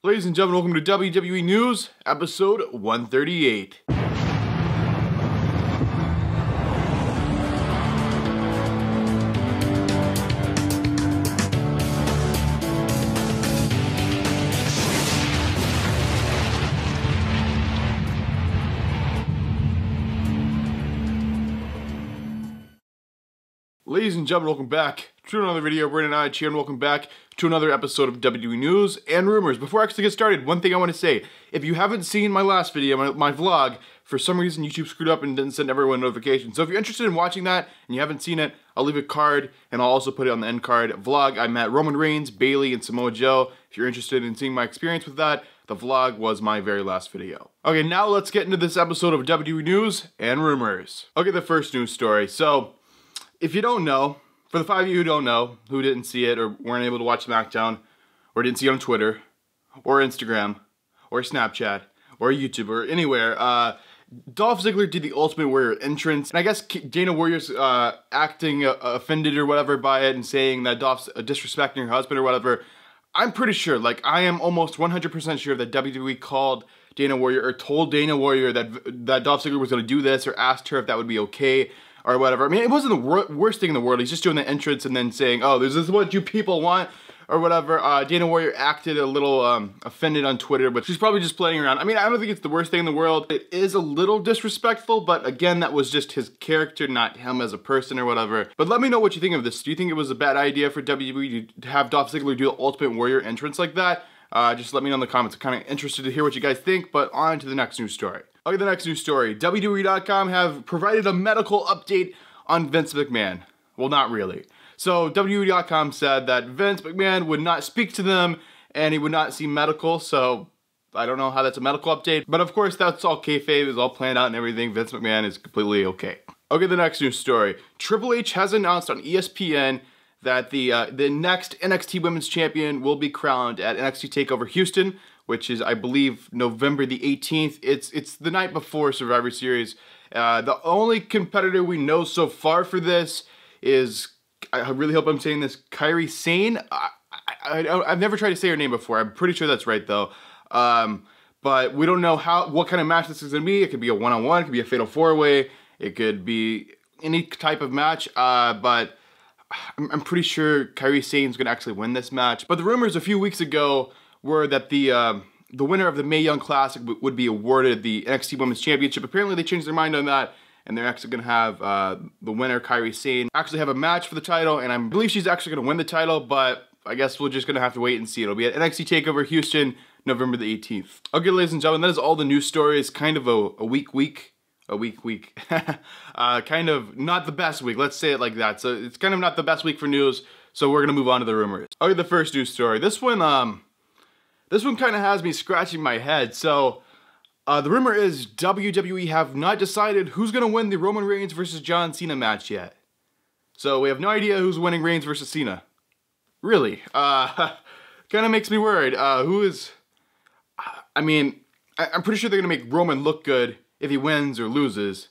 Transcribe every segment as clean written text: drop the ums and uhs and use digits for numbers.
Ladies and gentlemen, welcome to WWE News, episode 138. Ladies and gentlemen, welcome back to another video. Brandon and I here, and welcome back to another episode of WWE News and Rumors. Before I actually get started, one thing I want to say. If you haven't seen my last video, my vlog, for some reason YouTube screwed up and didn't send everyone notifications. So if you're interested in watching that and you haven't seen it, I'll leave a card and I'll also put it on the end card. Vlog, I met Roman Reigns, Bayley, and Samoa Joe. If you're interested in seeing my experience with that, the vlog was my very last video. Okay, now let's get into this episode of WWE News and Rumors. Okay, the first news story. So, if you don't know, for the 5 of you who don't know, who didn't see it or weren't able to watch SmackDown, or didn't see it on Twitter, or Instagram, or Snapchat, or YouTube, or anywhere, Dolph Ziggler did the Ultimate Warrior entrance, and I guess Dana Warrior's acting offended or whatever by it and saying that Dolph's disrespecting her husband or whatever. I'm pretty sure, like I am almost 100% sure that WWE called Dana Warrior or told Dana Warrior that Dolph Ziggler was going to do this or asked her if that would be okay. Or whatever. I mean, it wasn't the worst thing in the world. He's just doing the entrance and then saying, oh, this is what you people want, or whatever. Dana Warrior acted a little offended on Twitter, but she's probably just playing around. I mean, I don't think it's the worst thing in the world. It is a little disrespectful, but again, that was just his character, not him as a person or whatever. But let me know what you think of this. Do you think it was a bad idea for WWE to have Dolph Ziggler do the Ultimate Warrior entrance like that? Just let me know in the comments. I'm kind of interested to hear what you guys think, but on to the next news story. Okay, the next news story. WWE.com have provided a medical update on Vince McMahon. Well, not really. So, WWE.com said that Vince McMahon would not speak to them and he would not see medical, so I don't know how that's a medical update. But of course, that's all kayfabe, it's all planned out and everything. Vince McMahon is completely okay. Okay, the next news story. Triple H has announced on ESPN that the next NXT Women's Champion will be crowned at NXT TakeOver Houston, which is, I believe, November the 18th. It's the night before Survivor Series. The only competitor we know so far for this is, I really hope I'm saying this, Kairi Sane. I've never tried to say her name before. I'm pretty sure that's right, though. But we don't know what kind of match this is going to be. It could be a one-on-one. It could be a fatal four-way. It could be any type of match. But I'm pretty sure Kairi Sane's going to actually win this match. But the rumors a few weeks ago were that the winner of the Mae Young Classic would be awarded the NXT Women's Championship. Apparently they changed their mind on that, and they're actually going to have the winner, Kairi Sane, actually have a match for the title, and I believe she's actually going to win the title, but I guess we're just going to have to wait and see. It'll be at NXT TakeOver Houston, November the 18th. Okay, ladies and gentlemen, that is all the news stories. Kind of a weak week. Kind of not the best week, let's say it like that. So it's kind of not the best week for news, so we're going to move on to the rumors. Okay, the first news story. This one kind of has me scratching my head. So, the rumor is WWE have not decided who's going to win the Roman Reigns versus John Cena match yet. So, we have no idea who's winning Reigns versus Cena. Really? Kind of makes me worried. I mean, I'm pretty sure they're going to make Roman look good if he wins or loses,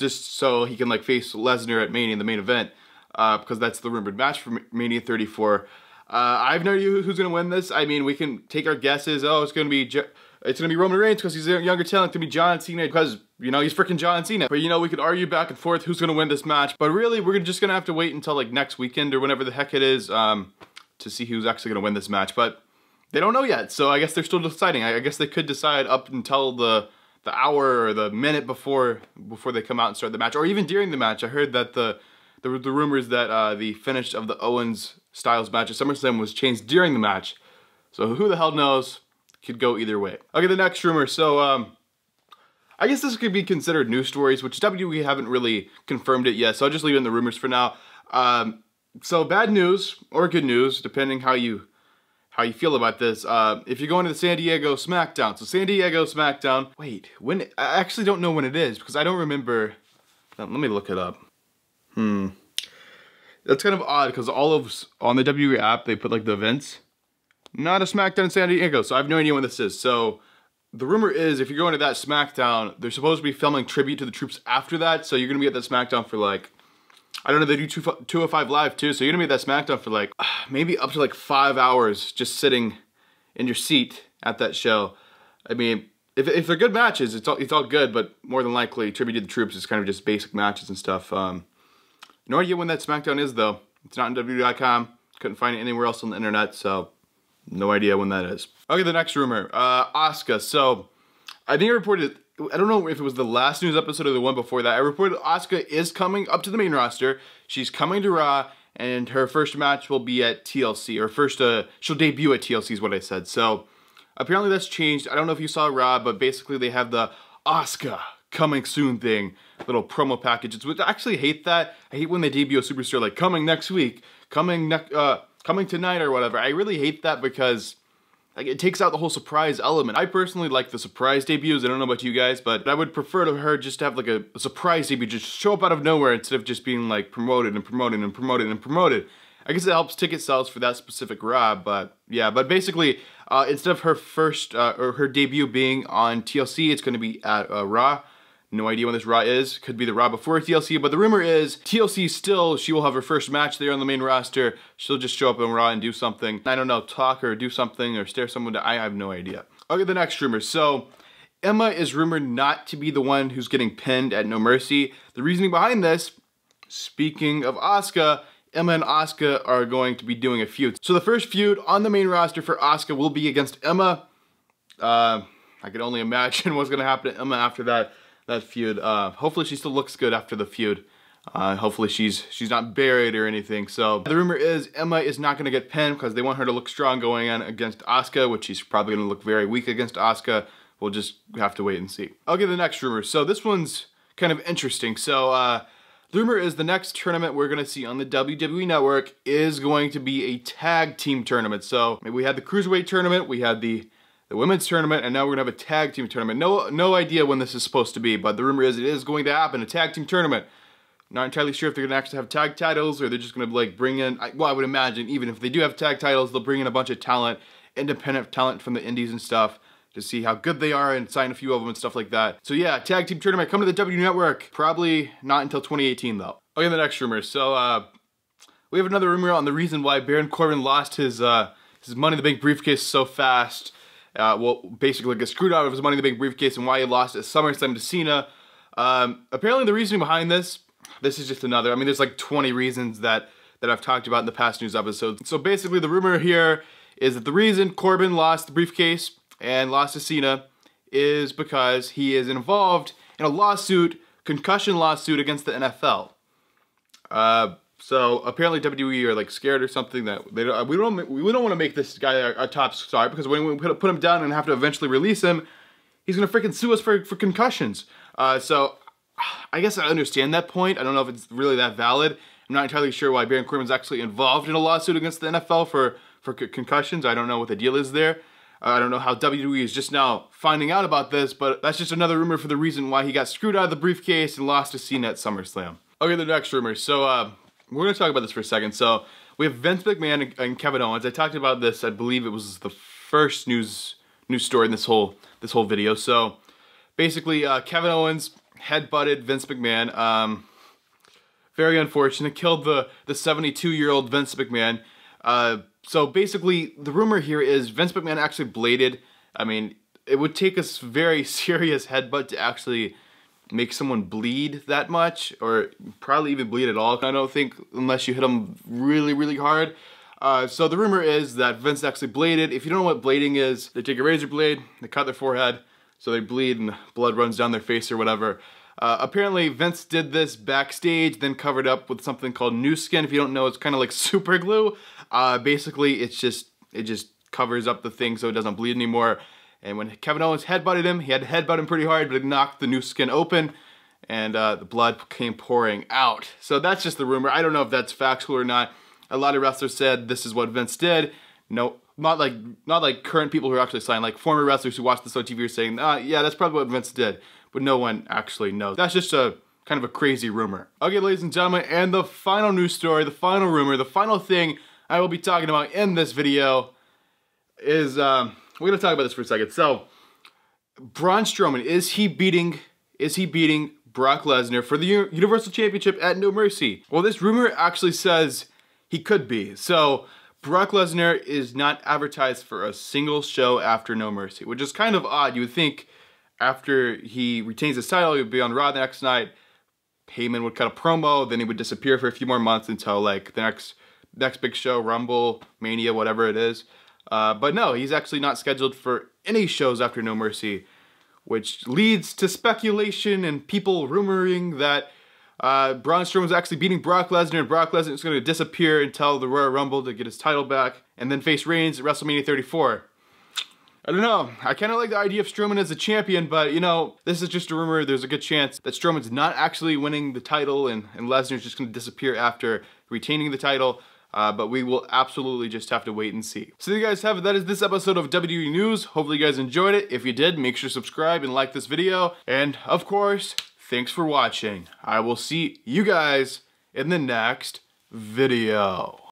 just so he can, like, face Lesnar at Mania in the main event, because that's the rumored match for Mania 34. I have no idea who's going to win this. I mean, we can take our guesses. Oh, it's going to be Roman Reigns because he's a younger talent. It's going to be John Cena because, you know, he's freaking John Cena. But, you know, we could argue back and forth who's going to win this match. But really, we're just going to have to wait until, like, next weekend or whenever the heck it is to see who's actually going to win this match. But they don't know yet, so I guess they're still deciding. I guess they could decide up until the hour or the minute before they come out and start the match, or even during the match. I heard that the rumors that the finish of the Owens Styles match at SummerSlam was changed during the match. So who the hell knows? Could go either way. Okay, the next rumor. So, I guess this could be considered news stories, which WWE haven't really confirmed it yet, so I'll just leave it in the rumors for now. So bad news, or good news, depending how you feel about this. If you're going to the San Diego SmackDown. So San Diego SmackDown, wait, when? I actually don't know when it is, because I don't remember. Let me look it up. That's kind of odd because on the WWE app they put like the events. Not a SmackDown in San Diego, so I have no idea when this is. So the rumor is if you're going to that SmackDown, they're supposed to be filming tribute to the troops after that. So you're gonna be at that SmackDown for like, I don't know, they do 205 Live too. So you're gonna be at that SmackDown for like maybe up to like 5 hours just sitting in your seat at that show. I mean, if they're good matches, it's all good, but more than likely, Tribute to the Troops is kind of just basic matches and stuff. No idea when that SmackDown is, though. It's not on WWE.com. Couldn't find it anywhere else on the internet, so no idea when that is. Okay, the next rumor. Asuka. So, I think I reported, I don't know if it was the last news episode or the one before that, I reported Asuka is coming up to the main roster. She's coming to Raw, and her first match will be at TLC, or first, she'll debut at TLC is what I said. So, apparently that's changed. I don't know if you saw Raw, but basically they have the Asuka coming soon thing, little promo packages, which I actually hate that. I hate when they debut a superstar like coming next week, coming tonight or whatever. I really hate that because like it takes out the whole surprise element. I personally like the surprise debuts. I don't know about you guys, but I would prefer to her just to have like a surprise debut, just show up out of nowhere instead of just being like promoted and promoted and promoted and promoted. I guess it helps ticket sales for that specific Raw, but yeah. But basically, instead of her first or her debut being on TLC, it's going to be at Raw. No idea when this Raw is. Could be the Raw before TLC, but the rumor is TLC still, she will have her first match there on the main roster. She'll just show up on Raw and do something. I don't know, talk or do something or stare someone down. I have no idea. Okay, the next rumor. So, Emma is rumored not to be the one who's getting pinned at No Mercy. The reasoning behind this, speaking of Asuka, Emma and Asuka are going to be doing a feud. So the first feud on the main roster for Asuka will be against Emma. I can only imagine what's going to happen to Emma after that feud. Hopefully she still looks good after the feud. Hopefully she's not buried or anything. So the rumor is Emma is not going to get pinned because they want her to look strong going on against Asuka, which she's probably going to look very weak against Asuka. We'll just have to wait and see. Okay, the next rumor. So this one's kind of interesting. So the rumor is the next tournament we're going to see on the WWE Network is going to be a tag team tournament. So we had the Cruiserweight tournament, we had the women's tournament, and now we're going to have a tag team tournament. No idea when this is supposed to be, but the rumor is it is going to happen, a tag team tournament. Not entirely sure if they're going to actually have tag titles or they're just going to like bring in, well, I would imagine even if they do have tag titles, they'll bring in a bunch of talent, independent talent from the indies and stuff to see how good they are and sign a few of them and stuff like that. So yeah, tag team tournament coming to the WWE Network. Probably not until 2018 though. Okay, the next rumor. So we have another rumor on the reason why Baron Corbin lost his Money in the Bank briefcase so fast. Well, basically get screwed out of his Money in the Bank briefcase and why he lost at SummerSlam to Cena. Apparently the reasoning behind this is just another, I mean there's like 20 reasons that I've talked about in the past news episodes. So basically the rumor here is that the reason Corbin lost the briefcase and lost to Cena is because he is involved in a lawsuit, concussion lawsuit against the NFL. So apparently WWE are like scared or something that we don't want to make this guy our top star because when we put him down and have to eventually release him, he's gonna freaking sue us for concussions. So I guess I understand that point. I don't know if it's really that valid. I'm not entirely sure why Baron Corbin's actually involved in a lawsuit against the NFL for concussions. I don't know what the deal is there. I don't know how WWE is just now finding out about this, but that's just another rumor for the reason why he got screwed out of the briefcase and lost to Cena at SummerSlam. Okay, the next rumor. So we're going to talk about this for a second. So we have Vince McMahon and Kevin Owens. I talked about this, I believe it was the first news story in this whole video. So basically Kevin Owens headbutted Vince McMahon. Very unfortunate. Killed the 72-year-old Vince McMahon. So basically, the rumor here is Vince McMahon actually bladed. I mean, it would take a very serious headbutt to actually make someone bleed that much, or probably even bleed at all. I don't think, unless you hit them really, really hard. So the rumor is that Vince actually bladed. If you don't know what blading is, they take a razor blade, they cut their forehead, so they bleed and blood runs down their face or whatever. Apparently Vince did this backstage, then covered up with something called new skin. If you don't know, it's kind of like super glue. Basically, it just covers up the thing so it doesn't bleed anymore. And when Kevin Owens headbutted him, he had to headbutt him pretty hard, but it knocked the new skin open, and the blood came pouring out. So that's just the rumor. I don't know if that's factual or not. A lot of wrestlers said this is what Vince did. No, not like current people who are actually signed, like former wrestlers who watch this on TV are saying, yeah, that's probably what Vince did. But no one actually knows. That's just a kind of a crazy rumor. Okay, ladies and gentlemen, and the final news story, the final rumor, the final thing I will be talking about in this video is, we're gonna talk about this for a second. So, Braun Strowman, is he beating Brock Lesnar for the Universal Championship at No Mercy? Well, this rumor actually says he could be. So, Brock Lesnar is not advertised for a single show after No Mercy, which is kind of odd. You would think after he retains his title, he would be on Raw the next night, Heyman would cut a promo, then he would disappear for a few more months until like the next big show, Rumble, Mania, whatever it is. But no, he's actually not scheduled for any shows after No Mercy, which leads to speculation and people rumoring that Braun Strowman is actually beating Brock Lesnar, and Brock Lesnar is going to disappear until the Royal Rumble to get his title back, and then face Reigns at WrestleMania 34. I don't know. I kind of like the idea of Strowman as a champion, but you know, this is just a rumor. There's a good chance that Strowman's not actually winning the title, and Lesnar's just going to disappear after retaining the title. But we will absolutely just have to wait and see. So there you guys have it. That is this episode of WWE News. Hopefully you guys enjoyed it. If you did, make sure to subscribe and like this video. And of course, thanks for watching. I will see you guys in the next video.